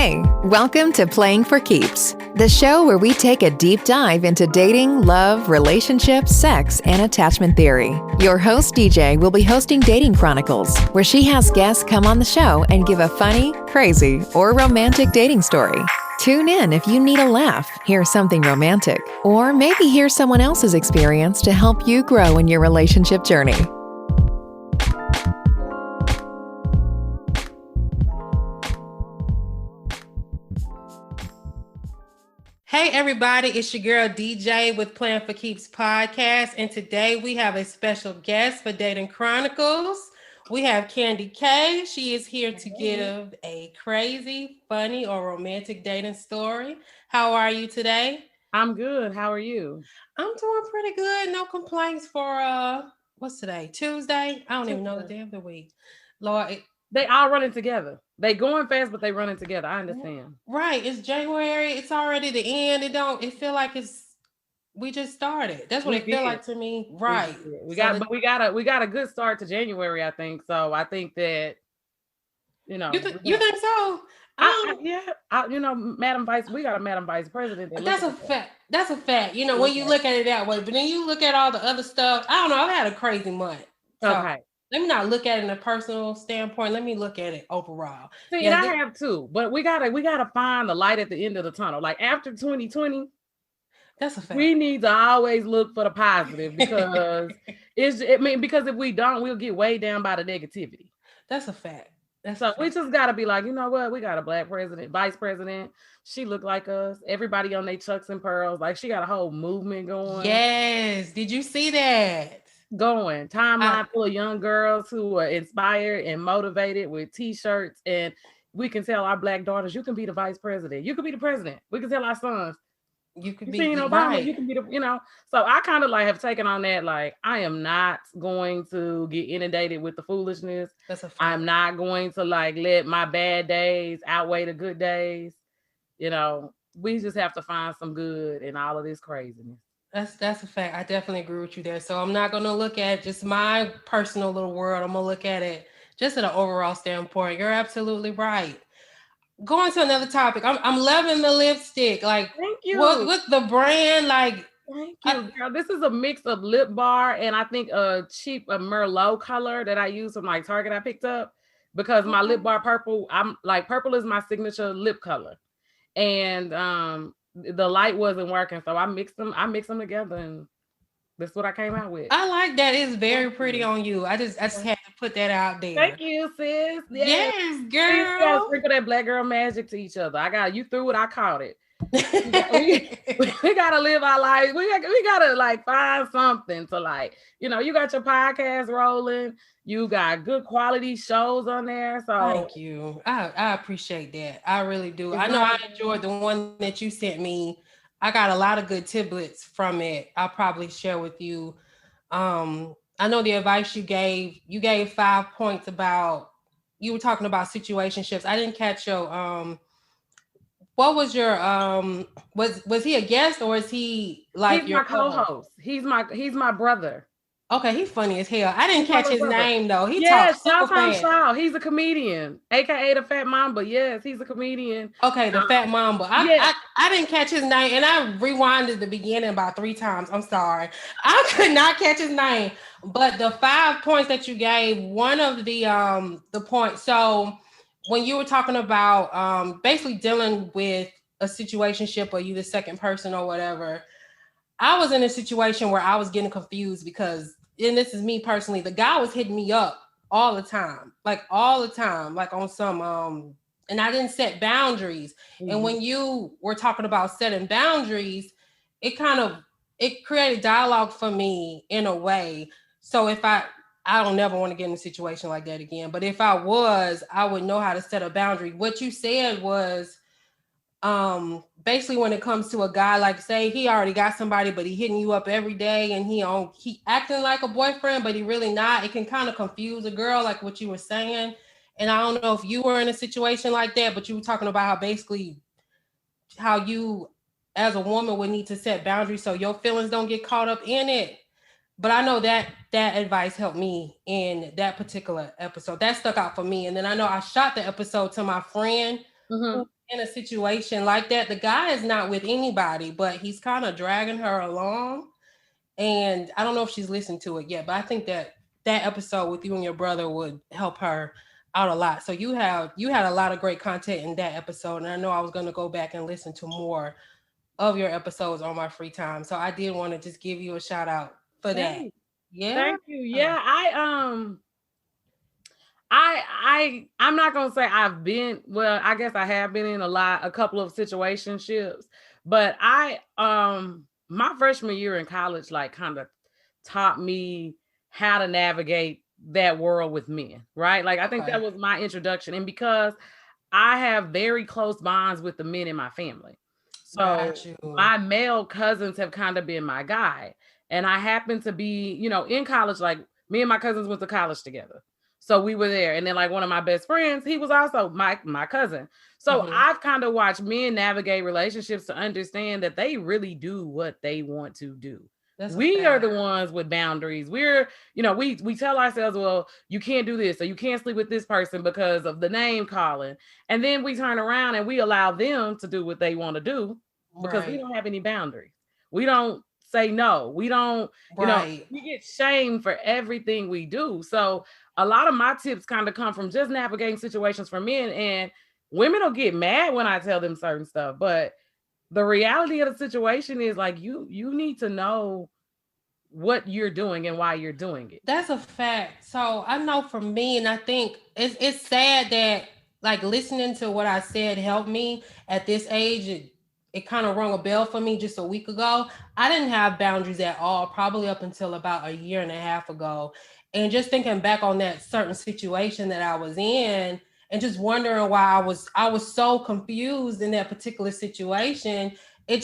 Hey, welcome to Playing for Keeps, the show where we take a deep dive into dating, love, relationships, sex, and attachment theory. Your host, DJ, will be hosting Dating Chronicles, where she has guests come on the show and give a funny, crazy, or romantic dating story. Tune in if you need a laugh, hear something romantic, or maybe hear someone else's experience to help you grow in your relationship journey. Hey everybody, it's your girl DJ with Playing for Keeps podcast, and today we have a special guest for Dating Chronicles. We have Candi K. She is here to give a crazy, funny, or romantic dating story. How are you today? I'm good. How are you? I'm doing pretty good. No complaints for what's today? Tuesday? I don't even know the day of the week. Lord, they all running together. They going fast, but they running together. I understand. Right. It's January. It's already the end. It feel like we just started. That's what it feel like to me. Right. We got a good start to January, I think. So I think that, you think so? Madam Vice, we got a Madam Vice President. That's a fact. That's a fact. When you look at it that way, but then you look at all the other stuff. I don't know. I've had a crazy month. So okay. Let me not look at it in a personal standpoint. Let me look at it overall. See, I have too, but we gotta find the light at the end of the tunnel. Like after 2020, that's a fact. We need to always look for the positive because because if we don't, we'll get weighed down by the negativity. That's a fact. We just gotta be like, you know what? We got a black president, vice president. She look like us. Everybody on their chucks and pearls. Like she got a whole movement going. Yes. Did you see that? Going timeline full of young girls who are inspired and motivated with t-shirts, and we can tell our black daughters, you can be the vice president, you can be the president. We can tell our sons, you can be Obama, right. You can be the, so I kind of like have taken on that, like I am not going to get inundated with the foolishness. I'm not going to like let my bad days outweigh the good days. We just have to find some good in all of this craziness. That's a fact. I definitely agree with you there. So I'm not going to look at just my personal little world. I'm going to look at it just at an overall standpoint. You're absolutely right. Going to another topic. I'm loving the lipstick. Like, thank you. What's the brand? Like, thank you, girl. This is a mix of Lip Bar and I think a cheap Merlot color that I use from like Target. I picked up because my Lip Bar purple. I'm like purple is my signature lip color, and the light wasn't working, so I mixed them together, and that's what I came out with. I like that. It's very pretty on you. I just had to put that out there. Thank you, sis. Yes, girl. We gotta sprinkle that black girl magic to each other. You threw it, I caught it. we gotta live our life. We gotta like find something to like. You got your podcast rolling. You got good quality shows on there. So thank you. I appreciate that. I really do. I know I enjoyed the one that you sent me. I got a lot of good tidbits from it. I'll probably share with you. I know the advice you gave 5 points about, you were talking about situationships. I didn't catch your what was your was he a guest or is he like he's your my co-host? He's my brother. Okay, he's funny as hell. I didn't catch his name though. He talks super fast. He's a comedian, aka the Fat Mamba. Yes, he's a comedian. Okay, the Fat Mamba. I didn't catch his name, and I rewinded the beginning about 3 times. I'm sorry, I could not catch his name. But the 5 points that you gave, one of the points. So when you were talking about basically dealing with a situationship, or you the second person or whatever. I was in a situation where I was getting confused because, and this is me personally, the guy was hitting me up all the time, like on some, and I didn't set boundaries. Mm-hmm. And when you were talking about setting boundaries, it created dialogue for me in a way. So if I don't never want to get in a situation like that again, but if I would know how to set a boundary. What you said was, basically when it comes to a guy, like say he already got somebody, but he hitting you up every day and he acting like a boyfriend, but he really not, it can kind of confuse a girl, like what you were saying. And I don't know if you were in a situation like that, but you were talking about how you as a woman would need to set boundaries so your feelings don't get caught up in it. But I know that advice helped me in that particular episode. That stuck out for me. And then I know I shot the episode to my friend who's in a situation like that. The guy is not with anybody, but he's kind of dragging her along. And I don't know if she's listened to it yet, but I think that episode with you and your brother would help her out a lot. So you had a lot of great content in that episode, and I know I was going to go back and listen to more of your episodes on my free time. So I did want to just give you a shout out for that. Yeah. Thank you. Yeah, I'm not gonna say I've been, well, I guess I have been in a couple of situationships, but my freshman year in college like kind of taught me how to navigate that world with men, right? Like I think that was my introduction. And because I have very close bonds with the men in my family. So my male cousins have kind of been my guide. And I happen to be, in college, like me and my cousins went to college together. So we were there. And then like one of my best friends, he was also my cousin. So I've kind of watched men navigate relationships to understand that they really do what they want to do. We are the ones with boundaries. We're, we tell ourselves, well, you can't do this, or you can't sleep with this person because of the name calling. And then we turn around and we allow them to do what they want to do because we don't have any boundaries. We don't say no. We don't, we get shamed for everything we do. So a lot of my tips kind of come from just navigating situations for men, and women will get mad when I tell them certain stuff, but the reality of the situation is like, you need to know what you're doing and why you're doing it. That's a fact. So I know for me, and I think it's sad that like listening to what I said helped me at this age. It kind of rung a bell for me just a week ago. I didn't have boundaries at all, probably up until about a year and a half ago. And just thinking back on that certain situation that I was in and just wondering why I was so confused in that particular situation, it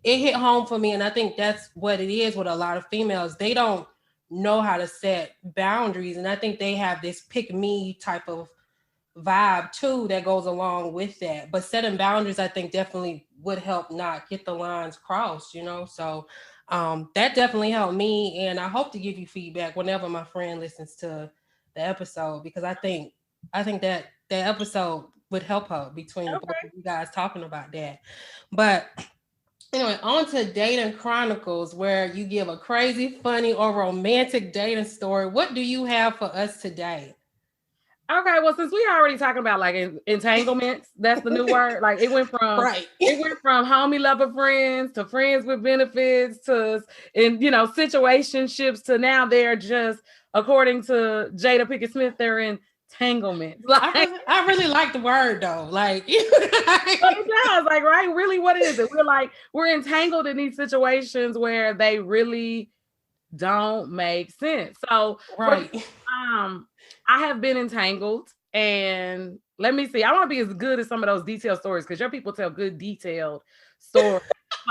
hit home for me. And I think that's what it is with a lot of females. They don't know how to set boundaries. And I think they have this pick me type of vibe too that goes along with that. But setting boundaries, I think, definitely would help not get the lines crossed, So that definitely helped me, and I hope to give you feedback whenever my friend listens to the episode, because I think that episode would help her between the both of you guys talking about that. But anyway, on to Dating Chronicles, where you give a crazy, funny, or romantic dating story. What do you have for us today? Okay, well, since we already talking about like entanglements, that's the new word. Like it went from homie lover friends to friends with benefits to situationships to now they're just, according to Jada Pinkett Smith, they're entanglements. Like, I really like the word though. Like it does, like, right? Really, what is it? We're entangled in these situations where they really don't make sense. So I have been entangled, and let me see. I want to be as good as some of those detailed stories because your people tell good detailed stories,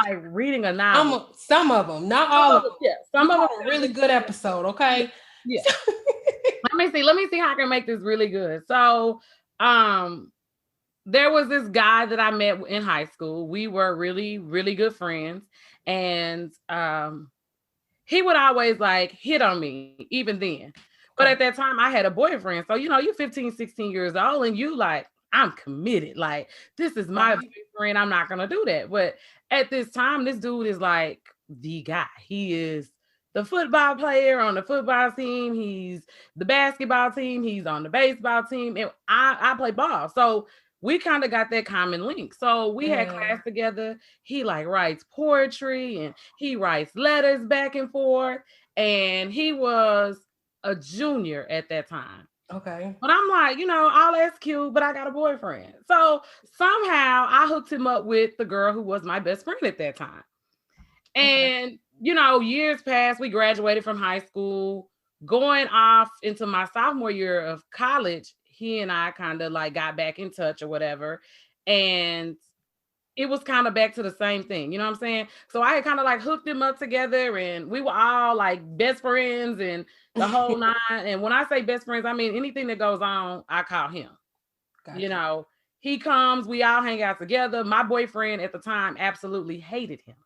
like reading a novel. Some of them, not all of them. Yeah, some of them are really good episode. Okay. Yeah. Let me see how I can make this really good. So, there was this guy that I met in high school. We were really, really good friends, and he would always like hit on me, even then. But at that time I had a boyfriend. So, you're 15, 16 years old and you like, I'm committed. Like, this is my boyfriend. I'm not going to do that. But at this time, this dude is like the guy. He is the football player on the football team. He's the basketball team. He's on the baseball team. And I play ball. So we kind of got that common link. So we had class together. He like writes poetry and he writes letters back and forth. And he was a junior at that time. Okay. But I'm like, all that's cute, but I got a boyfriend. So somehow I hooked him up with the girl who was my best friend at that time. And, years passed, we graduated from high school, going off into my sophomore year of college. He and I kind of like got back in touch or whatever. And it was kind of back to the same thing. You know what I'm saying? So I had kind of like hooked them up together and we were all like best friends and the whole nine. And when I say best friends, I mean, anything that goes on, I call him. Gotcha. He comes, we all hang out together. My boyfriend at the time absolutely hated him.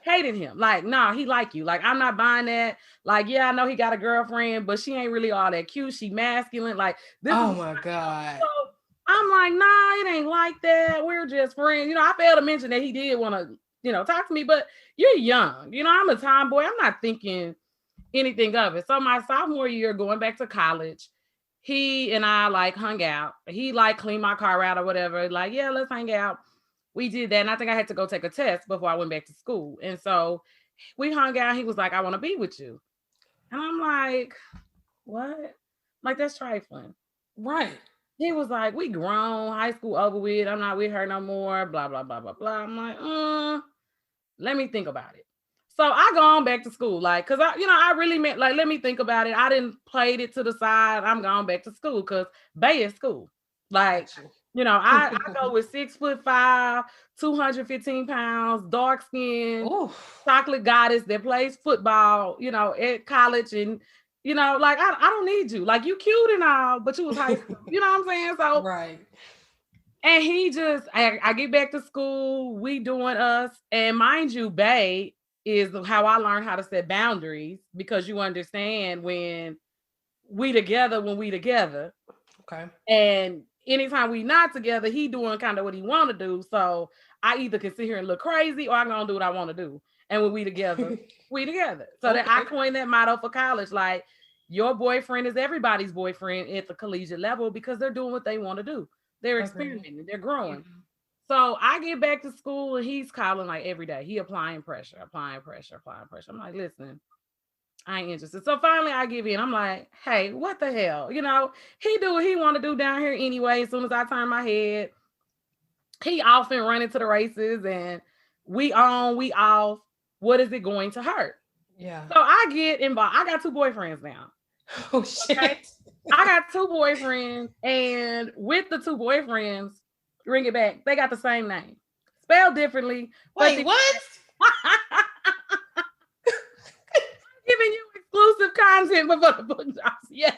Hated him. Like, nah, he like you. Like, I'm not buying that. Like, yeah, I know he got a girlfriend, but she ain't really all that cute. She masculine. Like, this my God. So I'm like, nah, it ain't like that. We're just friends. You know, I failed to mention that he did want to, you know, talk to me, but you're young. You know, I'm a tomboy. I'm not thinking anything of it. So my sophomore year, going back to college, he and I like hung out. He like cleaned my car out or whatever. Like, yeah, let's hang out. We did that. And I think I had to go take a test before I went back to school. And so we hung out. He was like, I want to be with you. And I'm like, what? Like, that's trifling. Right. He was like, we grown, high school over with. I'm not with her no more. Blah, blah, blah, blah, blah. I'm like, let me think about it. So I go on back to school, like, cause I really meant like, let me think about it. I didn't play it to the side. I'm going back to school because Bay is school. Like, I go with 6'5", 215 pounds, dark skin, chocolate goddess that plays football, at college. And, like, I don't need you. Like, you cute and all, but you was high school. You know what I'm saying? So, right. And he just, I get back to school, we doing us. And mind you, Bay is how I learned how to set boundaries, because you understand when we together. Okay. And anytime we not together, he doing kind of what he want to do. So I either can sit here and look crazy, or I'm going to do what I want to do. And when we together, we together. So that I coined that motto for college. Like, your boyfriend is everybody's boyfriend at the collegiate level, because they're doing what they want to do. They're experimenting, they're growing. Mm-hmm. So I get back to school and he's calling like every day. He applying pressure. I'm like, listen, I ain't interested. So finally I give in. I'm like, hey, what the hell? He do what he want to do down here anyway. As soon as I turn my head, he off and running to the races, and we on, we off. What is it going to hurt? Yeah. So I get involved. I got 2 boyfriends now. Oh shit. Okay? I got 2 boyfriends, and with the 2 boyfriends, bring it back, they got the same name, spelled differently. Wait, what? Giving you exclusive content before the book drops. Yes,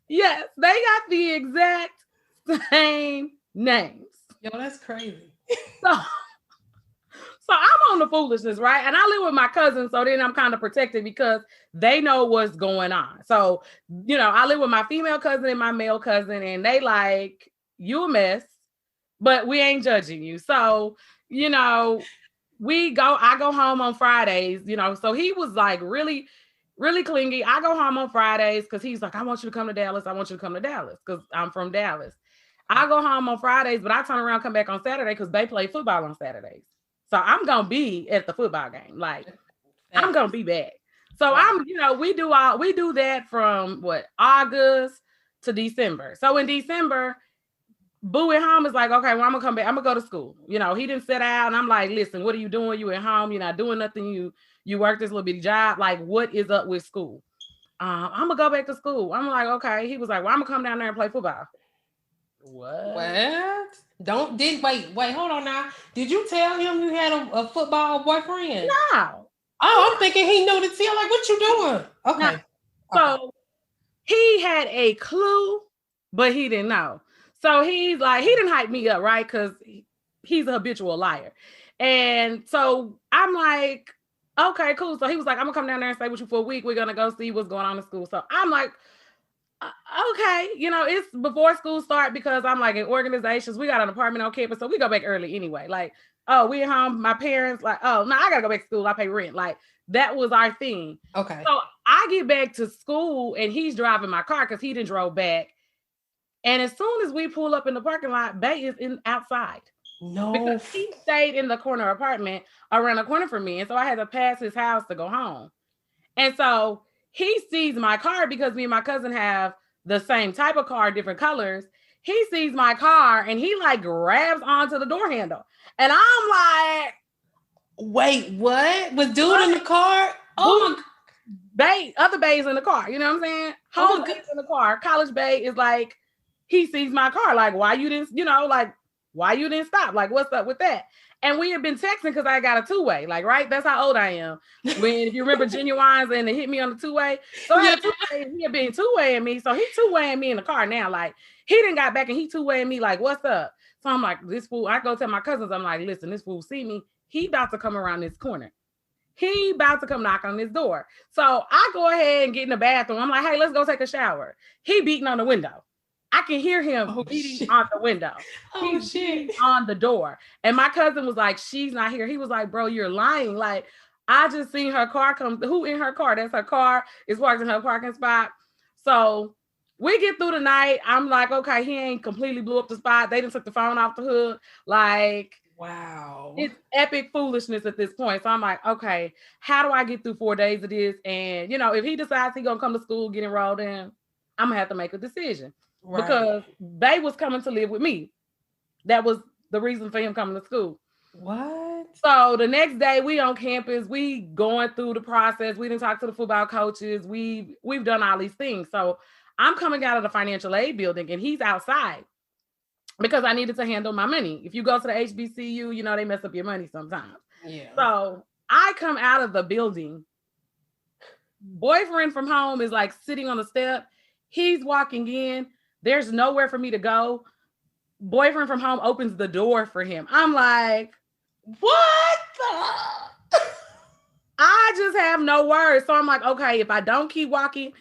they got the exact same names. Yo, that's crazy. So I'm on the foolishness, right? And I live with my cousin, so then I'm kind of protected because they know what's going on. So, I live with my female cousin and my male cousin, and they like, you a mess, but we ain't judging you. So, I go home on Fridays, so he was like really, really clingy. I go home on Fridays because he's like, I want you to come to Dallas. Because I'm from Dallas. I go home on Fridays, but I turn around, come back on Saturday because they play football on Saturdays. So I'm going to be at the football game. Like, I'm going to be back. So we do that from August to December. So in December, Boo at home is like, okay, well, I'm going to come back. I'm going to go to school. He didn't sit out, and I'm like, listen, what are you doing? You at home. You're not doing nothing. You work this little bitty job. Like, what is up with school? I'm going to go back to school. I'm like, okay. He was like, well, I'm going to come down there and play football. What? Wait, hold on now. Did you tell him you had a football boyfriend? No. Oh, I'm thinking he knew the deal. Like, what you doing? Okay. No. So he had a clue, but he didn't know. So he's like, he didn't hype me up, right? Because he's a habitual liar. And so I'm like, okay, cool. So he was like, I'm going to come down there and stay with you for a week. We're going to go see what's going on in school. So I'm like, okay, it's before school start, because I'm like in organizations. We got an apartment on campus, so we go back early anyway. Like, oh, we at home. My parents like, oh, no, I gotta go back to school. I pay rent. Like, that was our thing. Okay. So I get back to school and he's driving my car because he didn't drove back. And as soon as we pull up in the parking lot, Bay is outside. No. Because he stayed in the corner apartment around the corner from me. And so I had to pass his house to go home. And so he sees my car because me and my cousin have the same type of car, different colors. He sees my car and he like grabs onto the door handle. And I'm like, wait, what? Was dude in the car? Oh my, other Bay's in the car. You know what I'm saying? Whole Bay's in the car. College Bay is like, he sees my car. Like, why you didn't stop? Like, what's up with that? And we had been texting because I got a 2-way, like, right? That's how old I am. If you remember Genuines and they hit me on the 2-way. So I had a 2-way, he had been 2-waying me. So he 2-waying me in the car now. Like, he didn't got back and he 2-waying me like, what's up? So I'm like, this fool, I go tell my cousins, I'm like, listen, this fool see me. He about to come around this corner. He about to come knock on this door. So I go ahead and get in the bathroom. I'm like, hey, let's go take a shower. He beating on the window. I can hear him beating on the window. He's beating on the door. And my cousin was like, she's not here. He was like, bro, you're lying. Like, I just seen her car come. Who in her car? That's her car. It's parked in her parking spot. So we get through the night. I'm like, okay, he ain't completely blew up the spot. They done took the phone off the hood. Like, wow. It's epic foolishness at this point. So I'm like, okay, how do I get through 4 days of this? And, you know, if he decides he's going to come to school, get enrolled in, I'm going to have to make a decision. Right. Because they was coming to live with me. That was the reason for him coming to school. What? So the next day we on campus, we going through the process. We didn't talk to the football coaches. We've done all these things. So I'm coming out of the financial aid building and he's outside because I needed to handle my money. If you go to the HBCU, you know, they mess up your money sometimes. Yeah. So I come out of the building. Boyfriend from home is like sitting on the step. He's walking in. There's nowhere for me to go. Boyfriend from home opens the door for him. I'm like, what the? I just have no words. So I'm like, okay, if I don't keep walking,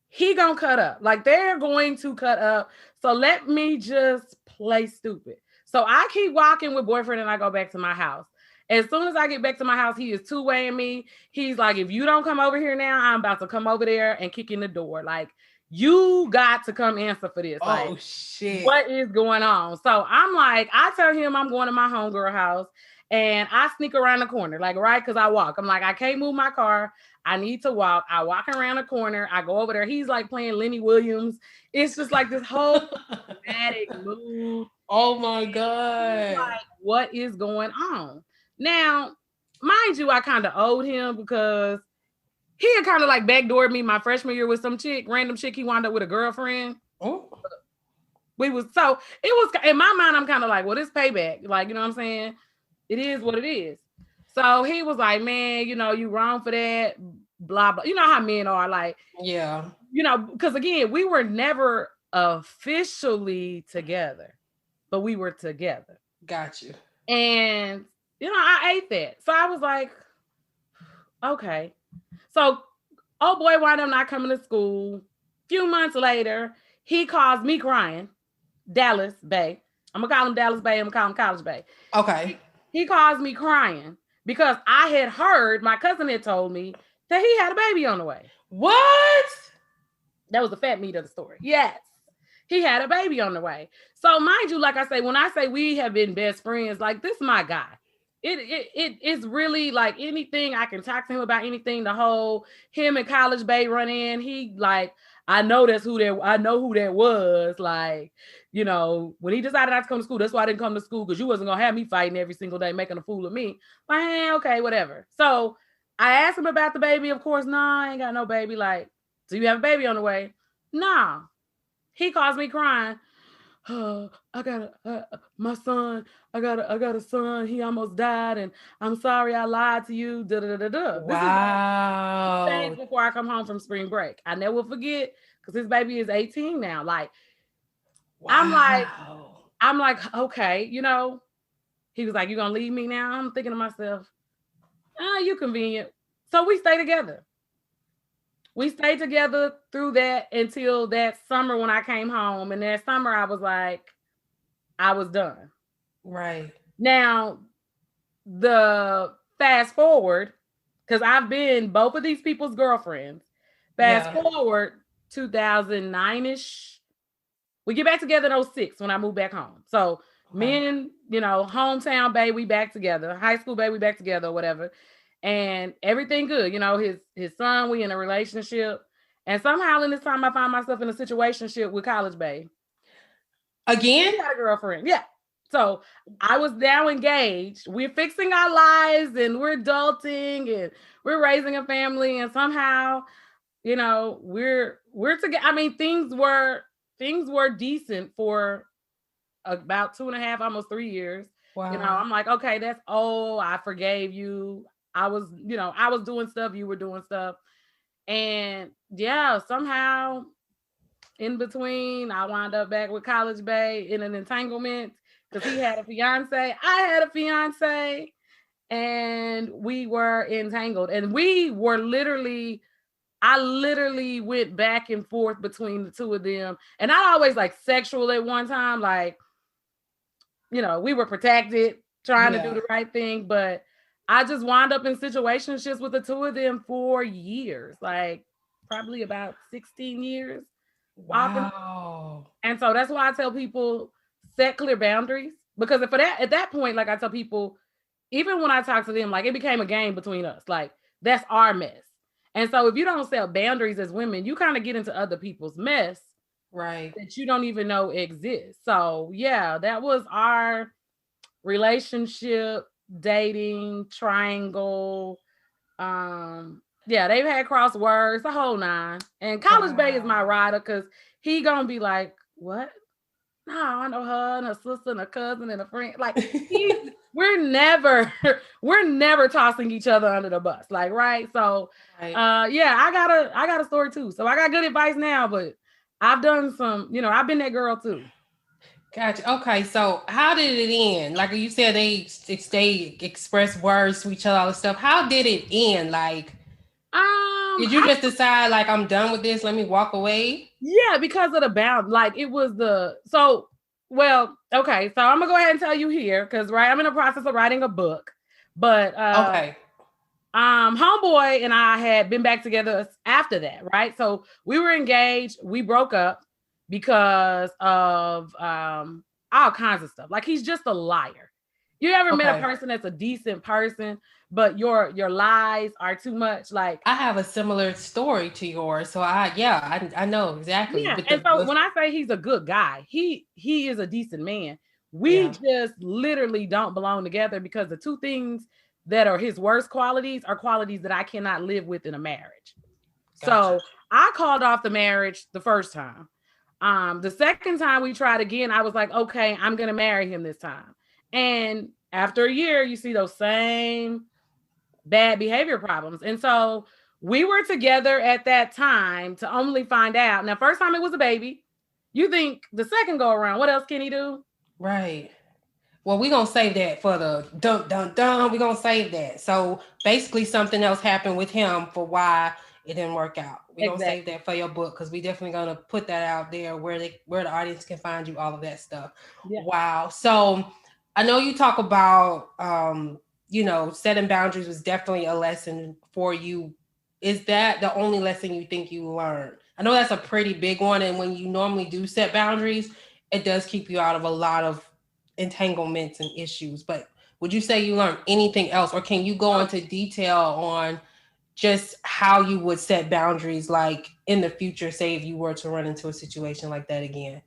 he gonna cut up. Like they're going to cut up. So let me just play stupid. So I keep walking with boyfriend and I go back to my house. As soon as I get back to my house, he is two-waying me. He's like, if you don't come over here now, I'm about to come over there and kick in the door. Like, you got to come answer for this. Like, shit. What is going on? So I'm like, I tell him I'm going to my homegirl house and I sneak around the corner, like, right? Because I walk. I'm like, I can't move my car. I need to walk. I walk around the corner. I go over there. He's like playing Lenny Williams. It's just like this whole dramatic mood. Oh my God. Like, what is going on? Now, mind you, I kind of owed him because he had kind of like backdoored me my freshman year with some chick, random chick. He wound up with a girlfriend. Oh. It was in my mind, I'm kind of like, well, this payback. Like, you know what I'm saying? It is what it is. So he was like, man, you know, you wrong for that, blah, blah. You know how men are like, yeah. You know, because again, we were never officially together, but we were together. Got you. And, you know, I ate that. So I was like, okay. So, oh boy, wound up not coming to school. Few months later, he calls me crying. Dallas Bay. I'm going to call him Dallas Bay. I'm going to call him College Bay. Okay. He calls me crying because I had heard, my cousin had told me that he had a baby on the way. What? That was the fat meat of the story. Yes. He had a baby on the way. So mind you, like I say, when I say we have been best friends, like this is my guy. It's really like anything I can talk to him about anything. The whole him and College Bay run in. He like, I know who that was. Like, you know, when he decided not to come to school, that's why I didn't come to school because you wasn't gonna have me fighting every single day, making a fool of me. Like, hey, okay, whatever. So I asked him about the baby. Of course, nah, I ain't got no baby. Like, do you have a baby on the way? Nah. He calls me crying. Oh, I got my son. I got a son. He almost died, and I'm sorry I lied to you. Wow. This is days before I come home from spring break. I never forget because his baby is 18 now. Like, wow. I'm like, okay, you know. He was like, "You gonna leave me now?" I'm thinking to myself, you convenient. So we stay together. We stayed together through that until that summer when I came home. And that summer I was like, I was done. Right. Now, the fast forward, because I've been both of these people's girlfriends. Fast forward 2009-ish. We get back together in 2006 when I moved back home. So me and, you know, hometown babe, we back together. High school babe, we back together or whatever. And everything good, you know, his son, we in a relationship. And somehow in this time, I find myself in a situationship with College Bay. Again? He got a girlfriend. Yeah. So I was now engaged. We're fixing our lives and we're adulting and we're raising a family. And somehow, you know, we're together. I mean, things were decent for about 2.5, almost 3 years. Wow. You know, I'm like, okay, I forgave you. I was doing stuff, you were doing stuff. And yeah, somehow in between, I wound up back with College Bay in an entanglement because he had a fiance. I had a fiance and we were entangled. And we were literally I literally went back and forth between the two of them. And not always like sexual at one time. Like, you know, we were protected, trying to do the right thing. But I just wound up in situationships with the two of them for years, like probably about 16 years. Wow. And so that's why I tell people set clear boundaries. Because if at that point, like I tell people, even when I talk to them, like it became a game between us. Like that's our mess. And so if you don't set boundaries as women, you kind of get into other people's mess, right, that you don't even know exists. So yeah, that was our relationship, dating, triangle. Yeah, they've had crosswords, the whole nine. And College Bay is my rider because he gonna be like, what? No, I know her and her sister and a cousin and a friend. Like we're never tossing each other under the bus. Like, right. So yeah, I got a story too. So I got good advice now, but I've done some, you know, I've been that girl too. Gotcha. Okay, so how did it end? Like you said, they express words to each other, all this stuff. How did it end? Like, did you just decide like I'm done with this? Let me walk away? Yeah, because of the bound. Like it was well, okay. So I'm gonna go ahead and tell you here because I'm in the process of writing a book. But okay. Homeboy and I had been back together after that, right? So we were engaged, we broke up because of all kinds of stuff. Like he's just a liar. You ever met a person that's a decent person, but your lies are too much? Like I have a similar story to yours, so I know exactly. Yeah, and so when I say he's a good guy, he is a decent man. We just literally don't belong together because the two things that are his worst qualities are qualities that I cannot live with in a marriage. Gotcha. So I called off the marriage the first time. The second time we tried again, I was like, okay, I'm gonna marry him this time. And after a year, you see those same bad behavior problems. And so we were together at that time to only find out. Now, first time it was a baby. You think the second go around, what else can he do? Right. Well, we're going to save that for the dun, dun, dun. We're going to save that. So basically something else happened with him for why it didn't work out. We're going to save that for your book because we definitely going to put that out there where the audience can find you, all of that stuff. Yeah. Wow. So I know you talk about, you know, setting boundaries was definitely a lesson for you. Is that the only lesson you think you learned? I know that's a pretty big one. And when you normally do set boundaries, it does keep you out of a lot of entanglements and issues. But would you say you learned anything else? Or can you go into detail on just how you would set boundaries, like in the future, say if you were to run into a situation like that again?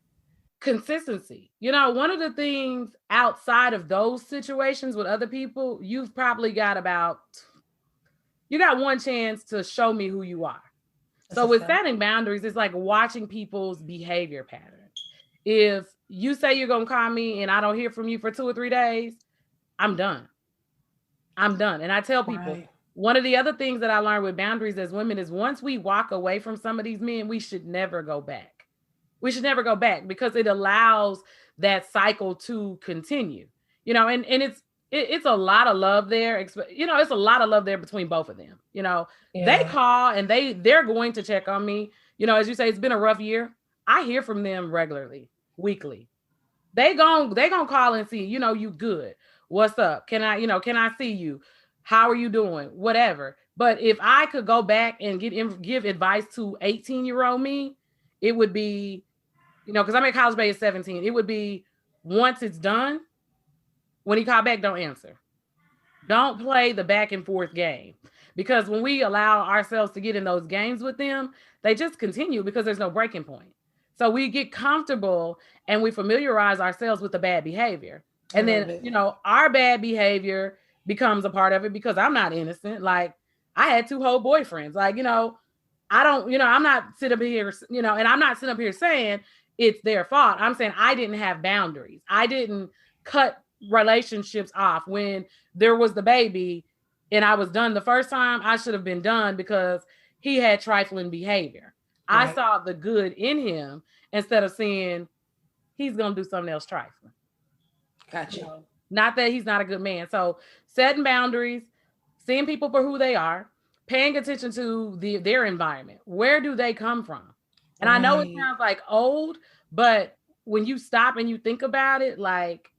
Consistency. You know, one of the things outside of those situations with other people, you've probably got you got one chance to show me who you are. So with setting boundaries, it's like watching people's behavior patterns. If you say you're going to call me and I don't hear from you for 2 or 3 days, I'm done. And I tell people, one of the other things that I learned with boundaries as women is once we walk away from some of these men, we should never go back. We should never go back because it allows that cycle to continue, you know, and it's a lot of love there. You know, it's a lot of love there between both of them. You know, they call and they're going to check on me. You know, as you say, it's been a rough year. I hear from them regularly, weekly. They gonna call and see, you know, you good. What's up? Can I see you? How are you doing? Whatever. But if I could go back and give advice to 18-year-old me, it would be, you know, because I'm at College Bay at 17. It would be once it's done, when he called back, don't answer. Don't play the back and forth game. Because when we allow ourselves to get in those games with them, they just continue because there's no breaking point. So we get comfortable and we familiarize ourselves with the bad behavior. And then, you know, our bad behavior becomes a part of it because I'm not innocent. Like I had 2 whole boyfriends. Like, you know, I'm not sitting up here, you know, and I'm not sitting up here saying it's their fault. I'm saying I didn't have boundaries. I didn't cut relationships off when there was the baby and I was done the first time. I should have been done because he had trifling behavior. Right. I saw the good in him instead of seeing he's going to do something else trifling. Gotcha. You know, not that he's not a good man. So setting boundaries, seeing people for who they are, paying attention to their environment. Where do they come from? And I know it sounds like old, but when you stop and you think about it, like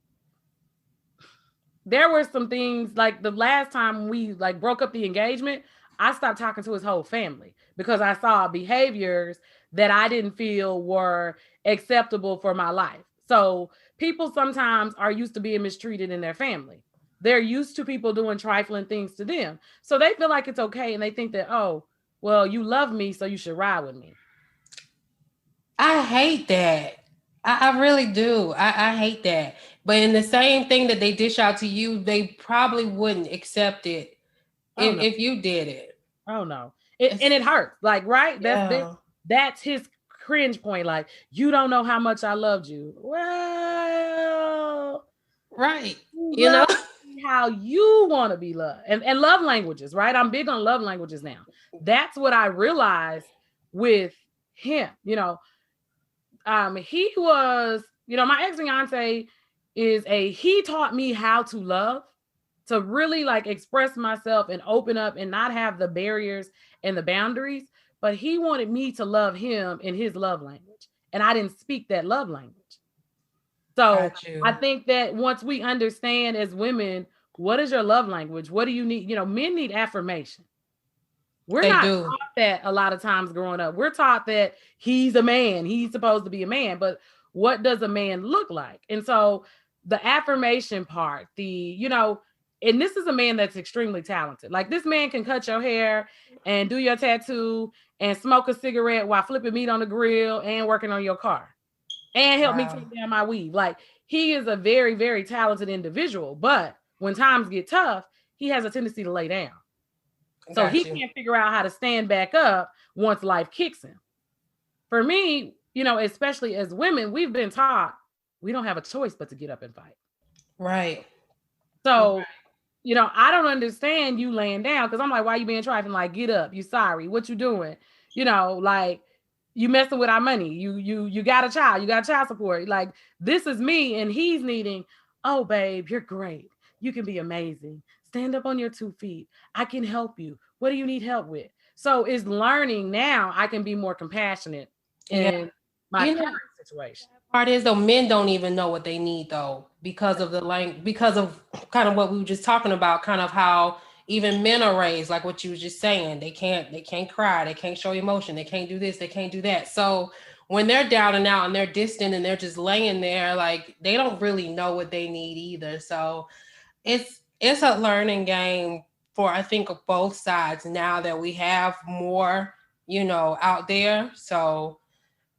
there were some things like the last time we like broke up the engagement, I stopped talking to his whole family because I saw behaviors that I didn't feel were acceptable for my life. So people sometimes are used to being mistreated in their family. They're used to people doing trifling things to them. So they feel like it's okay. And they think that, oh, well, you love me, so you should ride with me. I hate that. I really do. I hate that. But in the same thing that they dish out to you, they probably wouldn't accept it if you did it. Oh no. And it hurts. Like, right? Yeah. That's his cringe point. Like, you don't know how much I loved you. Well, right. You know how you want to be loved. And love languages, right? I'm big on love languages now. That's what I realized with him. You know, he was, you know, my ex-fiance he taught me how to love, to really like express myself and open up and not have the barriers and the boundaries. But he wanted me to love him in his love language. And I didn't speak that love language. So I think that once we understand as women, what is your love language? What do you need? You know, men need affirmation. We're not taught that a lot of times growing up. We're taught that he's a man. He's supposed to be a man. But what does a man look like? And so the affirmation part, you know, and this is a man that's extremely talented. Like this man can cut your hair and do your tattoo and smoke a cigarette while flipping meat on the grill and working on your car and help me take down my weave. Like he is a very, very talented individual. But when times get tough, he has a tendency to lay down. So he can't figure out how to stand back up once life kicks him. For me, you know, especially as women, we've been taught we don't have a choice but to get up and fight. Right. So, you know, I don't understand you laying down because I'm like, why you being trifling? Like, get up. You sorry. What you doing? You know, like you messing with our money. You got a child. You got child support. Like this is me and he's needing, oh, babe, you're great. You can be amazing. Stand up on your 2 feet. I can help you. What do you need help with? So it's learning now I can be more compassionate in my current situation. Part is though, men don't even know what they need though, because of because of kind of what we were just talking about, kind of how even men are raised, like what you were just saying. They can't cry, they can't show emotion, they can't do this, they can't do that. So when they're down and out and they're distant and they're just laying there, like they don't really know what they need either. So it's a learning game for, I think, of both sides now that we have more, you know, out there. So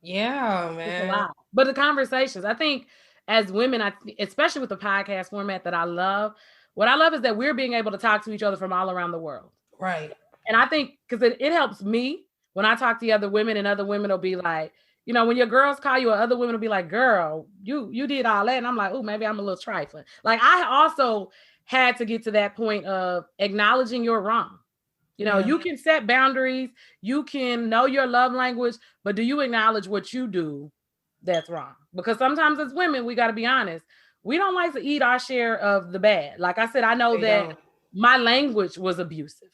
yeah, man. It's a lot. But the conversations, I think as women, especially with the podcast format that I love, what I love is that we're being able to talk to each other from all around the world. Right. And I think because it helps me when I talk to other women, and other women will be like, you know, when your girls call you, or other women will be like, girl, you did all that. And I'm like, oh, maybe I'm a little trifling. Like I also had to get to that point of acknowledging you're wrong. You know, you can set boundaries, you can know your love language, but do you acknowledge what you do that's wrong? Because sometimes as women, we got to be honest, we don't like to eat our share of the bad. Like I said, I know that my language was abusive.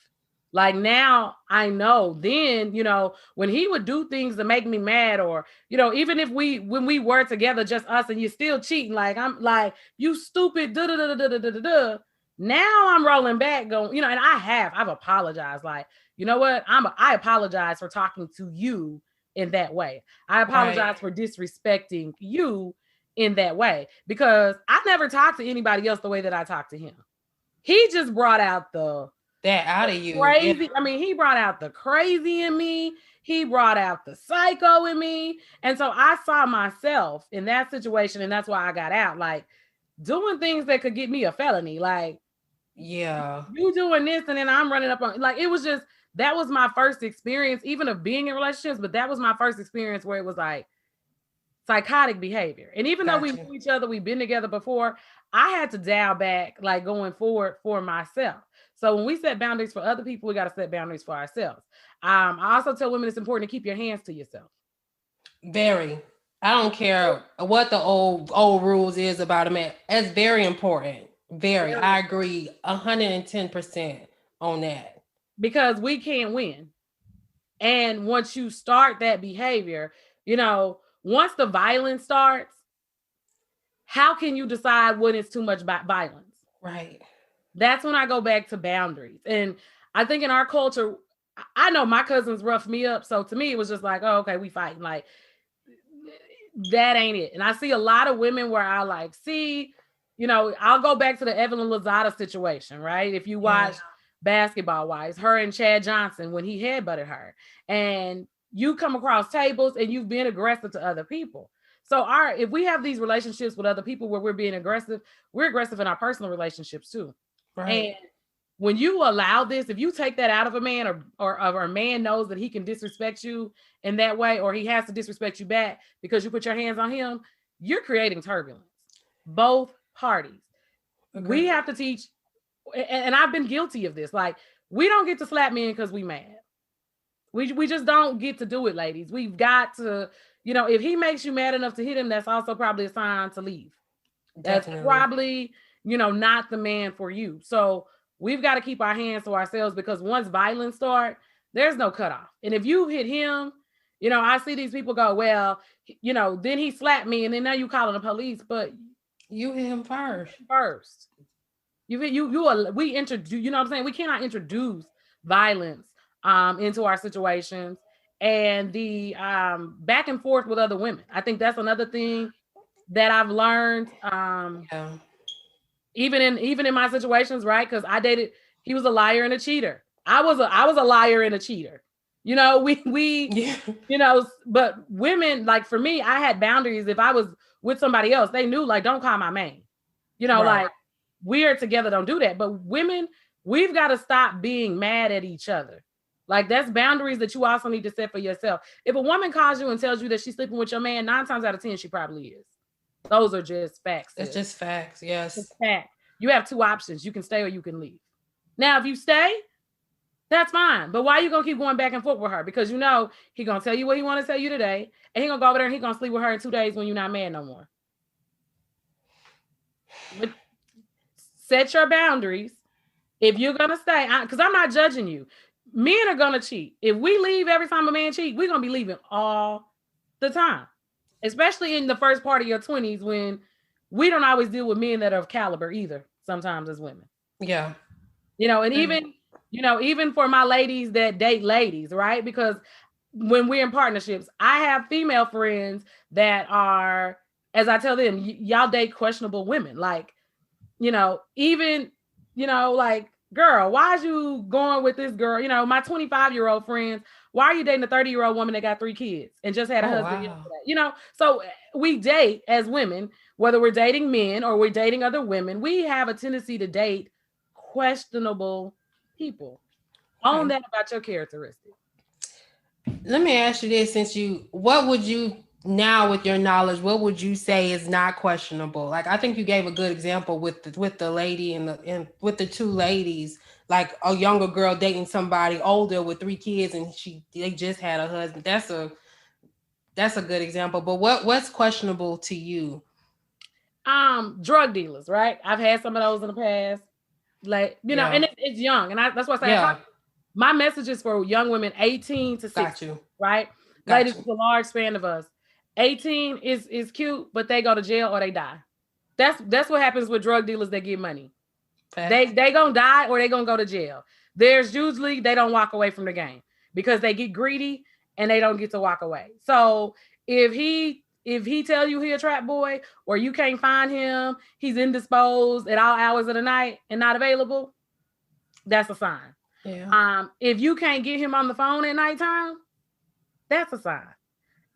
Like now I know. Then, you know, when he would do things to make me mad, or, you know, even if when we were together, just us, and you're still cheating, like I'm like, you stupid, da da da da da da da da. Now I'm rolling back going, you know, and I've apologized. Like, you know what? I apologize for talking to you in that way. I apologize for disrespecting you in that way, because I never talked to anybody else the way that I talked to him. He just brought out that out of you. Crazy. Yeah. I mean, he brought out the crazy in me. He brought out the psycho in me. And so I saw myself in that situation. And that's why I got out, like doing things that could get me a felony. Like, you doing this, and then I'm running up on, like, it was just, that was my first experience, even of being in relationships. But that was my first experience where it was like psychotic behavior. And even though we knew each other, we've been together before, I had to dial back, like going forward for myself. So when we set boundaries for other people, we got to set boundaries for ourselves. I also tell women it's important to keep your hands to yourself. Very. I don't care what the old rules is about a man. It's very important. Very. I agree 110% on that. because we can't win. And once you start that behavior, you know, once the violence starts, how can you decide when it's too much violence? Right. That's when I go back to boundaries. And I think in our culture, I know my cousins roughed me up. So to me, it was just like, oh, okay, we fighting. Like, that ain't it. And I see a lot of women where I like, see, you know, I'll go back to the Evelyn Lozada situation, right? If you watch Basketball Wives, her and Chad Johnson, when he headbutted her, and you come across tables and you've been aggressive to other people. So if we have these relationships with other people where we're being aggressive, we're aggressive in our personal relationships too. Right. And when you allow this, if you take that out of a man, or a man knows that he can disrespect you in that way, or he has to disrespect you back because you put your hands on him, you're creating turbulence. Both parties. Okay. We have to teach, and I've been guilty of this. Like, we don't get to slap men because we mad. We just don't get to do it, ladies. We've got to, you know, if he makes you mad enough to hit him, that's also probably a sign to leave. Definitely. That's probably, you know, not the man for you. So we've got to keep our hands to ourselves, because once violence starts, there's no cutoff. And if you hit him, you know, I see these people go, well, you know, then he slapped me, and then now you calling the police, but you hit him first. We introduce, you know what I'm saying? We cannot introduce violence into our situations, and the back and forth with other women. I think that's another thing that I've learned. Even in my situations, right? Because I dated, he was a liar and a cheater. I was a liar and a cheater. You know, you know, but women, like for me, I had boundaries. If I was with somebody else, they knew, like, don't call my main. You know, right. Like, we're together, don't do that. But women, we've got to stop being mad at each other. Like, that's boundaries that you also need to set for yourself. If a woman calls you and tells you that she's sleeping with your man, 9 times out of 10, she probably is. Those are just facts. It's just facts. Yes. It's fact. You have 2 options. You can stay or you can leave. Now, if you stay, that's fine. But why are you going to keep going back and forth with her? Because you know he's going to tell you what he want to tell you today, and he's going to go over there and he's going to sleep with her in 2 days when you're not mad no more. But set your boundaries. If you're going to stay, because I'm not judging you. Men are going to cheat. If we leave every time a man cheats, we're going to be leaving all the time. Especially in the first part of your 20s, when we don't always deal with men that are of caliber either, sometimes as women. Yeah. You know, and even, you know, even for my ladies that date ladies, right? Because when we're in partnerships, I have female friends that are, as I tell them, y'all date questionable women. Like, you know, even, you know, like, girl, why is you going with this girl? You know, my 25-year-old friends, why are you dating a 30-year-old woman that got 3 kids and just had a husband yesterday? You know, so we date as women, whether we're dating men or we're dating other women, we have a tendency to date questionable people. Own that about your characteristics. Let me ask you this, what would you, now with your knowledge, what would you say is not questionable? Like, I think you gave a good example with the lady and with the 2 ladies, like a younger girl dating somebody older with 3 kids and they just had a husband. That's a good example. But what's questionable to you? Drug dealers, right? I've had some of those in the past. Like, you know, and it's young, and that's why I say my message is for young women 18 to 60, right? Ladies, it's a large span of us. 18 is cute, but they go to jail or they die. That's what happens with drug dealers that get money. They gonna die or they gonna go to jail. There's usually, they don't walk away from the game because they get greedy and they don't get to walk away. So if he tell you he a trap boy, or you can't find him, he's indisposed at all hours of the night and not available, that's a sign. Yeah. If you can't get him on the phone at nighttime, that's a sign.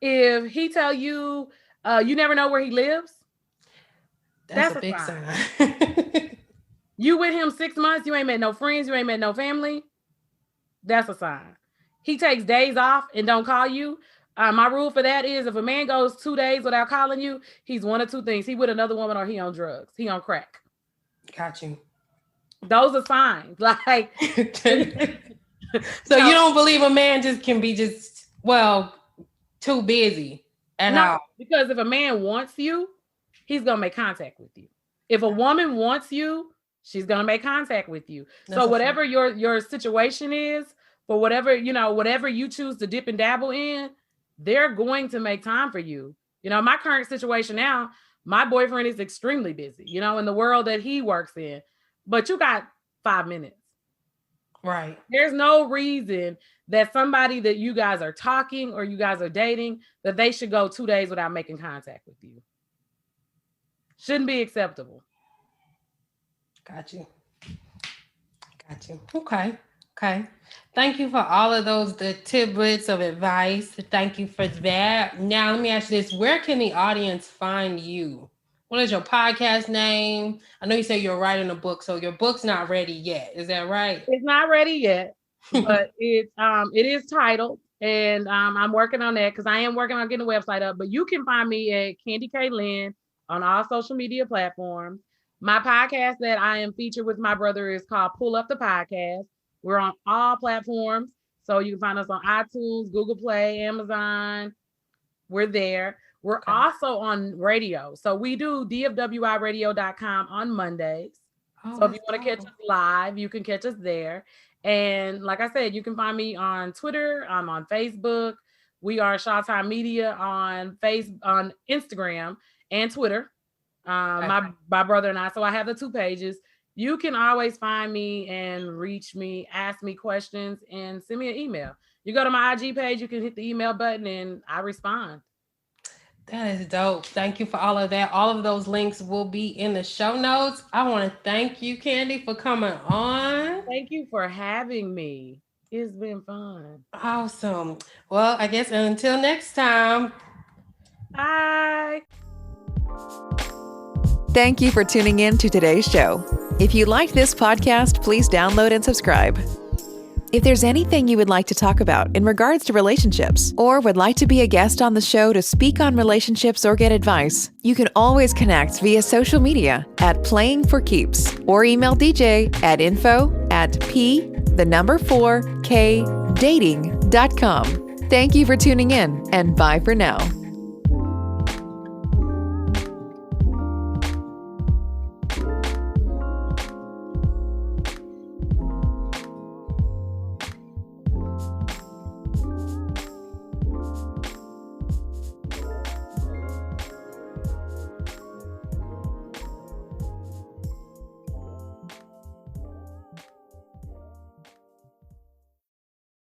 If he tell you you never know where he lives, that's a big sign. You with him 6 months, you ain't met no friends, you ain't met no family, that's a sign. He takes days off and don't call you. My rule for that is, if a man goes 2 days without calling you, he's one of 2 things. He with another woman or he on drugs. He on crack. Got you. Those are signs. Like, so you don't believe a man can be too busy at all? Because if a man wants you, he's going to make contact with you. If a woman wants you, she's going to make contact with you. So whatever your situation is, for whatever, whatever you choose to dip and dabble in, they're going to make time for you. My current situation now, my boyfriend is extremely busy, in the world that he works in, but you got 5 minutes. Right. There's no reason that somebody that you guys are talking or you guys are dating, that they should go 2 days without making contact with you. Shouldn't be acceptable. Got you. Okay. Thank you for all of the tidbits of advice. Thank you for that. Now, let me ask you this. Where can the audience find you? What is your podcast name? I know you say you're writing a book, so your book's not ready yet. Is that right? It's not ready yet, but it is titled, and I'm working on that because I am working on getting the website up. But you can find me at Candi K Lynn on all social media platforms. My podcast that I am featured with my brother is called Pull Up the Podcast. We're on all platforms, so you can find us on iTunes, Google Play, Amazon. We're there. We're also on radio. So we do dfwiradio.com on Mondays. So if you want to catch us live, you can catch us there. And like I said, you can find me on Twitter. I'm on Facebook. We are Shawtime Media on Instagram and Twitter. My brother and I. So I have the 2 pages. You can always find me and reach me, ask me questions, and send me an email. You go to my IG page, you can hit the email button, and I respond. That is dope. Thank you for all of that. All of those links will be in the show notes. I want to thank you, Candi, for coming on. Thank you for having me. It's been fun. Awesome. Well, I guess until next time. Bye. Thank you for tuning in to today's show. If you liked this podcast, please download and subscribe. If there's anything you would like to talk about in regards to relationships, or would like to be a guest on the show to speak on relationships or get advice, you can always connect via social media at Playing for Keeps, or email DJ at info@p4kdating.com. Thank you for tuning in, and bye for now.